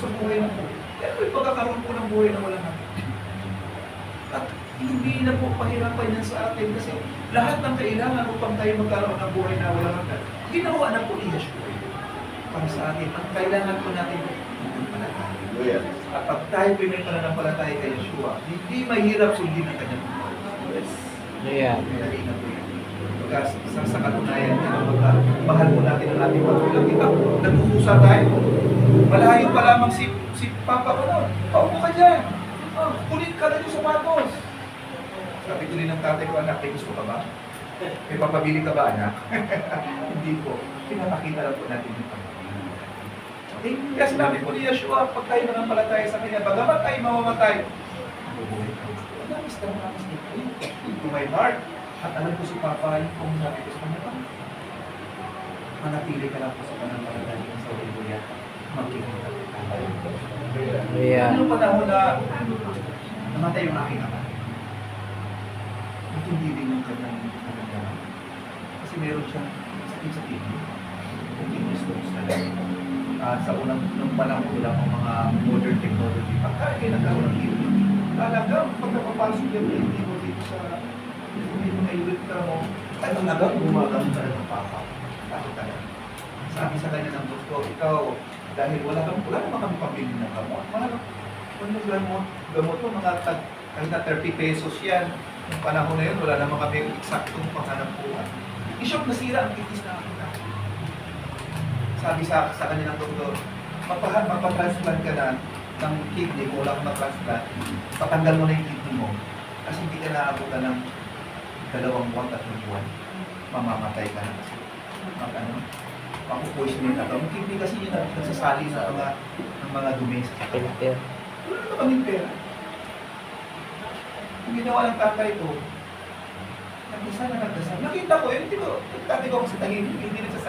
sa buhay ng buhay. Kaya may pagkakaroon po ng buhay na walang hanggan. At hindi na po pahirapan yan sa atin kasi lahat ng kailangan upang tayo magkaroon ng buhay na walang hanggan, ginawa na po ni Yeshua para sa atin. Ang kailangan po natin pananampalataya. At pag tayo may pananampalataya kay Yeshua, hindi mahirap sundin ang kanyang buhay. Yeah. Dali na po yan. Sa katunayan na mahal mo natin ang ating magulang. Ikaw, nag-uusa tayo. Malayo pa lamang si Papa ko na. Paupo ka dyan. Kulit ka na yung sapatos. Sabi ko rin ng tatay ko, anak, may gusto ka ba? May papabili ka ba, anak? Hindi po. Pinapakita lang po natin yung pagkakas. Okay? Kaya sinabi po ni Yeshua, pag tayo nanampalataya sa Kanya, bagamat tayo mamamatay, mabubuhay ka. Namiss ka na to my heart. At alam ko si Papa, yung kung sabi ko sa kanya, manatili ka lang po sa pananampalataya sa Hallelujah. Magkikita ka. Yeah. Ano panahon na namatay yung aking ama? Hindi din yung kanyang karamdaman. Kasi meron siyang sakit sa kidney. Continuous stones talaga. Sa unang panahon nila ang mga modern technology, pagka kayo nagkaroon ng kidney, talagang pag napapasok yung kidney mo dito sa dito na iwit ka mo, talagang gumagamit ka ng papa. Bakit talaga? Sabi sa kanya ng doktor, ikaw, dahil wala naman kami pambili ng gamot. Gamot mo, mga kahit na 30 pesos yan. Yung panahon na yun, wala naman kami eksaktong panghanap buhay. Isyok nasira ang kitis na akin. Sabi sa kanya ng doktor, mapatransplant ka na ng kidney, kung wala kang matransplant, patanggal mo na yung kidney mo. Kasi hindi ka naabutan ng 2 buwan, 3 buwan. Mamamatay ka na kasi. Mapupoisonin ka. Ang kidney kasi yun nagsasali sa mga dumi sa katawan. Wala naman kaming pera. Ang ginawa ng tatay ko, nagdasal. Nakita ko, yun, tatay ko kasi hindi nagsasalita.